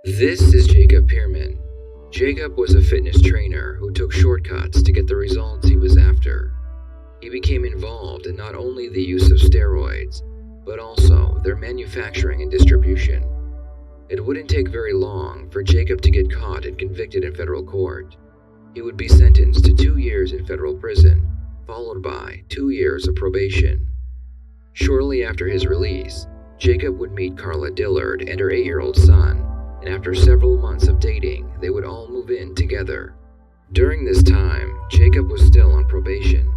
This is Jacob Pearman. Jacob was a fitness trainer who took shortcuts to get the results he was after. He became involved in not only the use of steroids, but also their manufacturing and distribution. It wouldn't take very long for Jacob to get caught and convicted in federal court. He would be sentenced to 2 years in federal prison, followed by 2 years of probation. Shortly after his release, Jacob would meet Carla Dillard and her 8-year-old son, and after several months of dating, they would all move in together. During this time, Jacob was still on probation.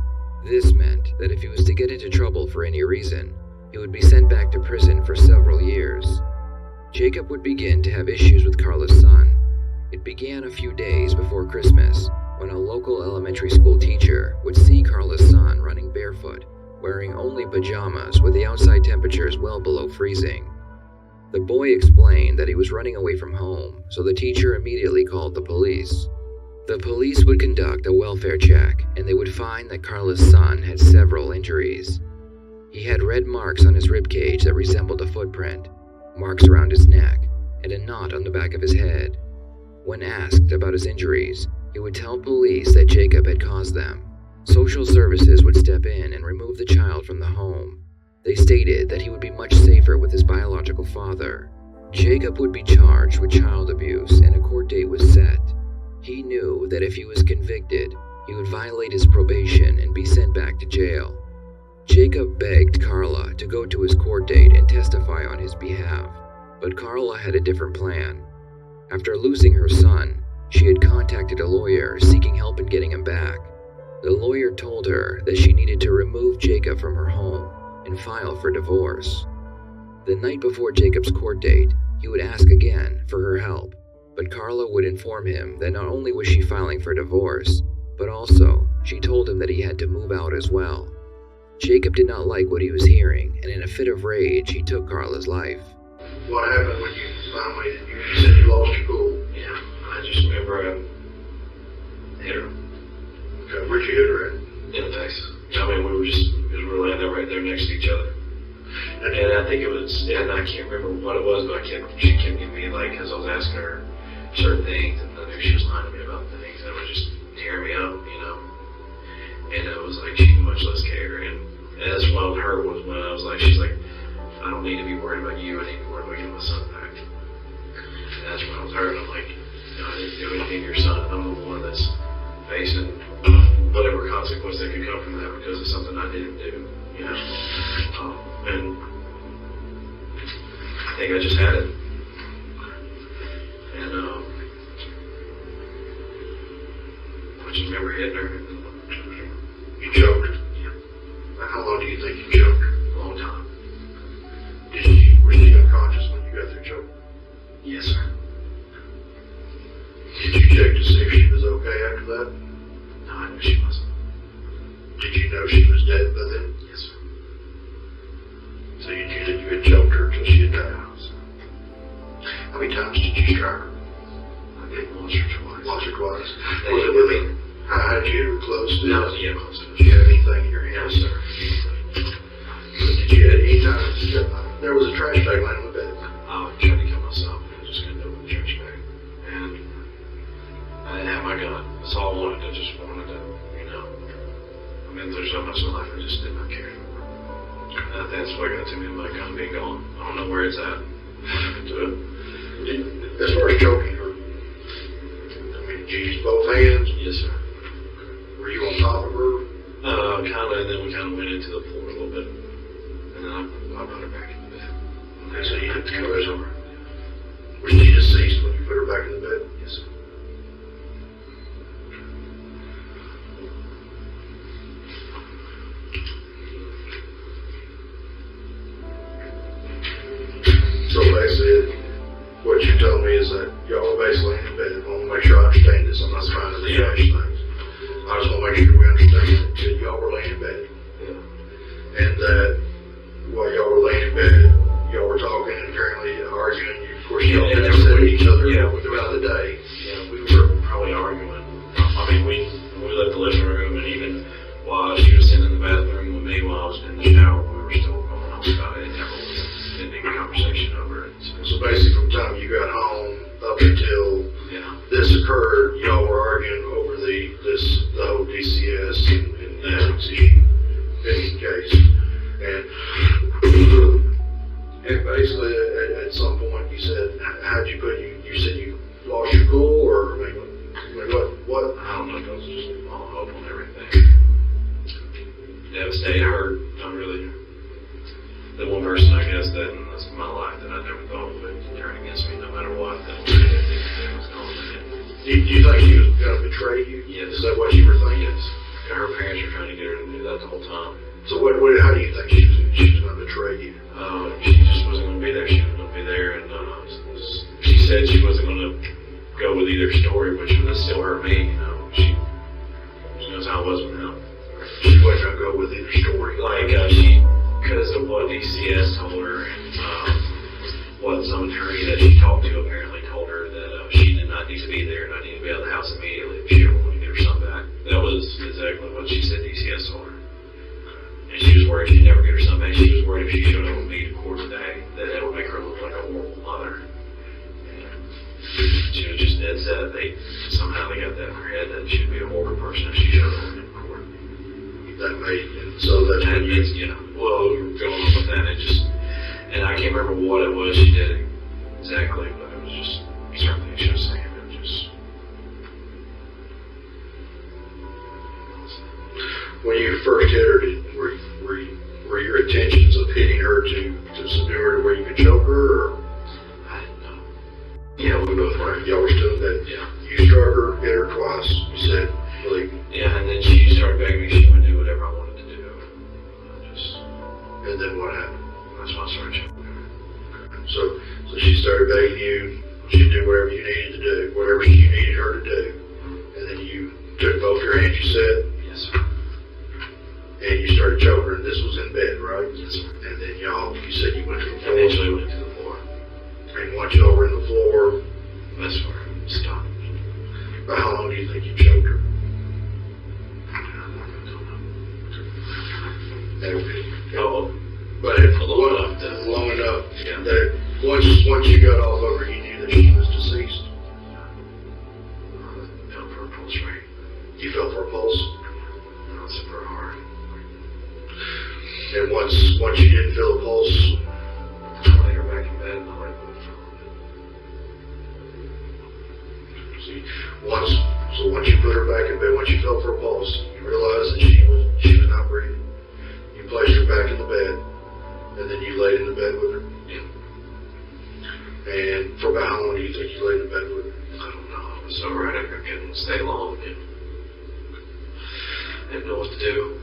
This meant that if he was to get into trouble for any reason, he would be sent back to prison for several years. Jacob would begin to have issues with Carla's son. It began a few days before Christmas, when a local elementary school teacher would see Carla's son running barefoot, wearing only pajamas with the outside temperatures well below freezing. The boy explained that he was running away from home, so the teacher immediately called the police. The police would conduct a welfare check, and they would find that Carla's son had several injuries. He had red marks on his ribcage that resembled a footprint, marks around his neck, and a knot on the back of his head. When asked about his injuries, he would tell police that Jacob had caused them. Social services would step in and remove the child from the home. They stated that he would be much safer with his biological father. Jacob would be charged with child abuse, and a court date was set. He knew that if he was convicted, he would violate his probation and be sent back to jail. Jacob begged Carla to go to his court date and testify on his behalf, but Carla had a different plan. After losing her son, she had contacted a lawyer seeking help in getting him back. The lawyer told her that she needed to remove Jacob from her home and file for divorce. The night before Jacob's court date, he would ask again for her help, but Carla would inform him that not only was she filing for divorce, but also she told him that he had to move out as well. Jacob did not like what he was hearing, and in a fit of rage, he took Carla's life. What happened when you finally, you said you lost your cool? Yeah, I just remember I hit her Okay, where'd you hit her at? in the face. I mean, we were laying there right there next to each other. And I think it was, and I can't remember what it was, but she kept giving me, like, as I was asking her certain things, and I knew she was lying to me about things, and it was just tearing me up, you know. And it was like, she much less care, and that's what hurt was when I was like, she's like, I don't need to be worried about you, I need to be worried about getting my son back. And that's when I was hurt. I'm like, you know, I didn't do anything to your son, I'm the one that's facing whatever consequence that could come from that because of something I didn't do, you know. And I think I just had it. And I just remember hitting her. You choked? Yeah. How long do you think you choked? A long time. Was she unconscious when you got through choking? Yes, sir. Did you check to see if she was okay after that? No, I knew she wasn't. Did you know she was dead by then? Yes, sir. So you knew that you had choked her until she had died? Yes, sir. How many times did you strike her? I think once or twice. Once or twice? They Was it hit with me. her? How did you hit her close to No, it? yeah, close enough. Did you have anything in your No, hand? sir. Did you at any time, there was a trash bag laying on the bed? I tried to kill myself, and I just couldn't do it with the trash bag. And I didn't have my gun. That's all I wanted. I just wanted to, you know. I mean, there's so much in life I just did not care anymore. And I think that's what got to me, my gun being gone. I don't know where it's at. What happened to it? As far as choking her, I mean, did you use both hands? Yes, sir. Were you on top of her? Kind of, and then we kind of went into the floor a little bit. And then I put her back in the bed. Okay, so you hit the covers over. Was she deceased when you put her back in the bed? Yes, sir. So basically, what you told me is that y'all were basically in bed. I want to make sure I understand this. I'm not trying to rehash things. I just want to make sure we understand that y'all were laying in bed. Yeah. And that while y'all were laying in bed, y'all were talking and apparently arguing. Of course, y'all Yeah, didn't upset each other yeah. throughout the day. Yeah, we were probably arguing. I mean, we left the living room, and even while she was sitting in the bathroom with me while I was in the shower, we were still going on about it. It never was a big conversation over it. So basically, from the time you got home, that, how'd you put, you said you lost your cool, or, I mean, what? I don't know, I was just all hope on everything. Devastated, hurt, not really. The one person, I guess, that in my life that I never thought would turn against me no matter what, that was going to Do you think she was going to betray you? Yes. Is that what you were thinking? Yes. Her parents were trying to get her to do that the whole time. So how do you think she was going to betray you? She just wasn't going to be there. She wasn't going to be there, and she said she wasn't going to go with either story, which would still hurt me. You know, she knows how it was with him. She wasn't going to go with either story. Like because of what DCS told her, and what some attorney that she talked to apparently told her that she did not need to be there and I need to be out of the house immediately if she ever wanted to get her son back. That was exactly what she said DCS told her. And she was worried she'd never get her son back. She was worried if she showed up with me to court today, that it would make her look like a horrible mother. She was just dead set. Somehow they got that in her head that she'd be a horrible person if she showed up with me in court. That made, and so that's when you... Yeah, well, we were going on with that. And I can't remember what it was she did exactly, but it was just certain things she was saying. It just... When you first hit her, were your intentions of hitting her to subdue her to where you could choke her, or? I didn't know. Yeah, we both were. Y'all were still in bed? Yeah. You struck her, hit her twice, you said, believe me. Yeah, and then she started begging me she would do whatever I wanted to do. And then what happened? That's when I started choking her. So she started begging you, she'd do whatever you needed to do, whatever you needed her to do. And then you took both your hands, you said? Yes, sir. And you started choking her, and this was in bed, right? Yes, sir. And then you said you went to the floor. Eventually went to the floor. And once y'all were in the floor, That's where it stopped. about how long do you think you choked her? Oh, But it long enough. Yeah. that once you got off of her, you knew that she was deceased. I felt for her pulse rate. You felt her pulse, I was for her heart. and once you didn't feel a pulse, I laid her back in bed and I let her see, once you put her back in bed, once you felt her pulse, you realized that she was not breathing. You placed her back in the bed, and then you laid in the bed with her. Yeah. And for about how long do you think you laid in bed with her? I don't know. I was so right. I couldn't stay long. And I didn't know what to do.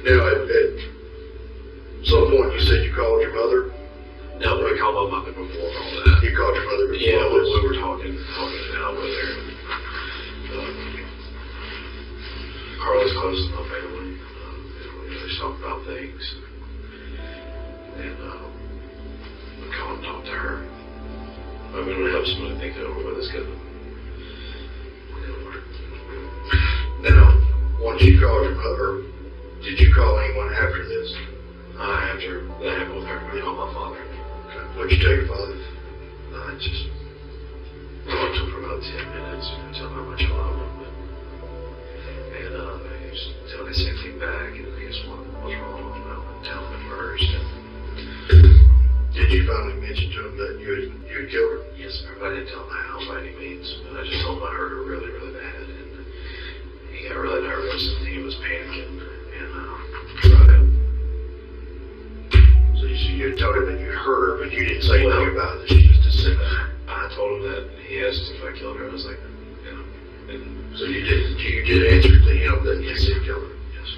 Now, at some point, you said you called your mother. No, we called my mother before all that. You called your mother before Yeah, this? we were talking now with her. Carla's close to my family. We always talk about things. And we call and talk to her. I'm going to help somebody think it over with us because it'll work. Now, once you called your mother, did you call anyone after this? After that happened with her, I called my father. What'd you tell your father? I just talked to him for about 10 minutes and tell him how much I love him. And he was telling me the same thing back, and I guess what was wrong, and I wouldn't tell him at first. Did you finally mention to him that you had killed her? Yes, sir, but I didn't tell him how by any means. But I just told him I hurt her really, really bad, and he got really nervous, and he was panicking, and So you told him that you hurt her, but you didn't say anything about it, that she was deceased. I told him that he asked if I killed her. I was like, you know. And So you did answer to him that you did kill her. yes.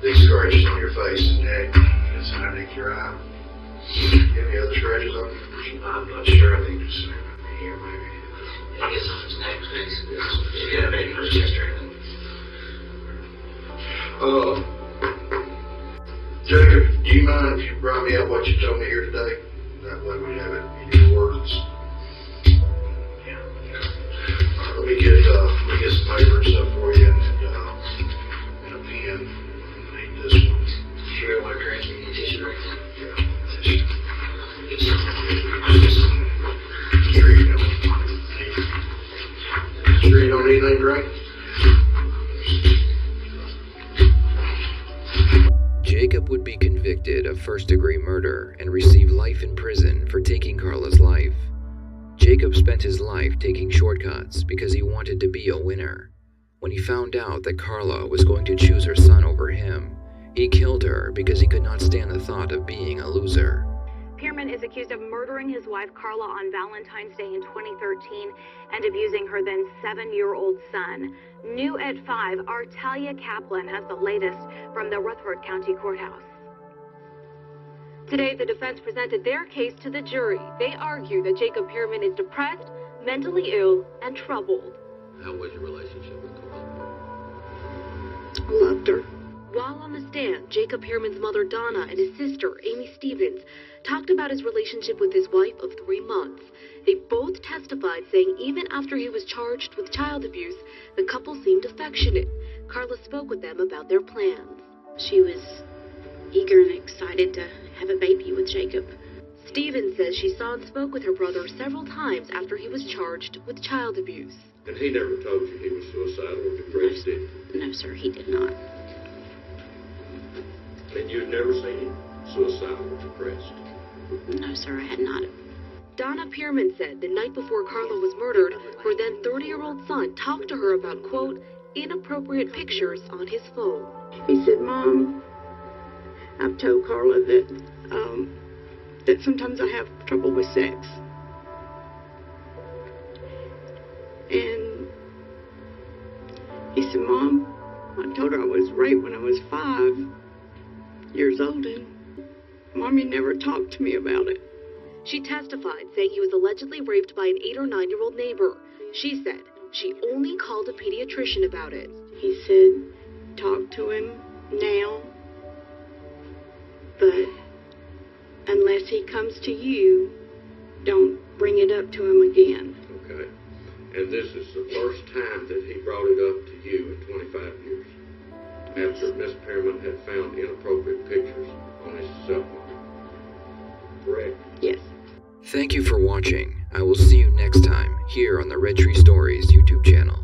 These scratches on your face and neck, and underneath your eye. Any other scratches on you? I'm not sure. I think just here, maybe. I guess on his neck, face. Yeah, maybe her chest or anything. Jacob, do you mind if you write me out what you told me here today? That way we have it in your words. Yeah. Let me get some paper and stuff for you, and a pen. I need this one. Sure, my parents need a tissue right now. Yeah. Get some. Sure you don't need anything to drink? Jacob would be convicted of first-degree murder and received life in prison for taking Carla's life. Jacob spent his life taking shortcuts because he wanted to be a winner. When he found out that Carla was going to choose her son over him, he killed her because he could not stand the thought of being a loser. Pearman is accused of murdering his wife Carla on Valentine's Day in 2013 and abusing her then 7-year-old son. New at 5, Artalia Kaplan has the latest from the Rutherford County Courthouse. Today, the defense presented their case to the jury. They argue that Jacob Pearman is depressed, mentally ill, and troubled. How was your relationship with Carla? I loved her. While on the stand, Jacob Pearman's mother Donna and his sister Amy Stevens talked about his relationship with his wife of 3 months. They both testified, saying even after he was charged with child abuse, the couple seemed affectionate. Carla spoke with them about their plans. She was eager and excited to have a baby with Jacob. Stevens says she saw and spoke with her brother several times after he was charged with child abuse. And he never told you he was suicidal or depressed, did he? No, sir, he did not. And you'd never seen him suicidal or depressed? No, sir, I had not. Donna Pearman said the night before Carla was murdered, her then 30-year-old son talked to her about, quote, inappropriate pictures on his phone. He said, Mom, I've told Carla that sometimes I have trouble with sex. And he said, Mom, I told her I was raped when I was 5 years old, and Mommy never talked to me about it. She testified, saying he was allegedly raped by an 8 or 9-year-old neighbor. She said she only called a pediatrician about it. He said, talk to him now, but unless he comes to you, don't bring it up to him again. Okay. And this is the first time that he brought it up to you in 25 years, after Miss Pearman had found inappropriate pictures on his cell phone. Correct? Yes. Thank you for watching. I will see you next time here on the Red Tree Stories YouTube channel.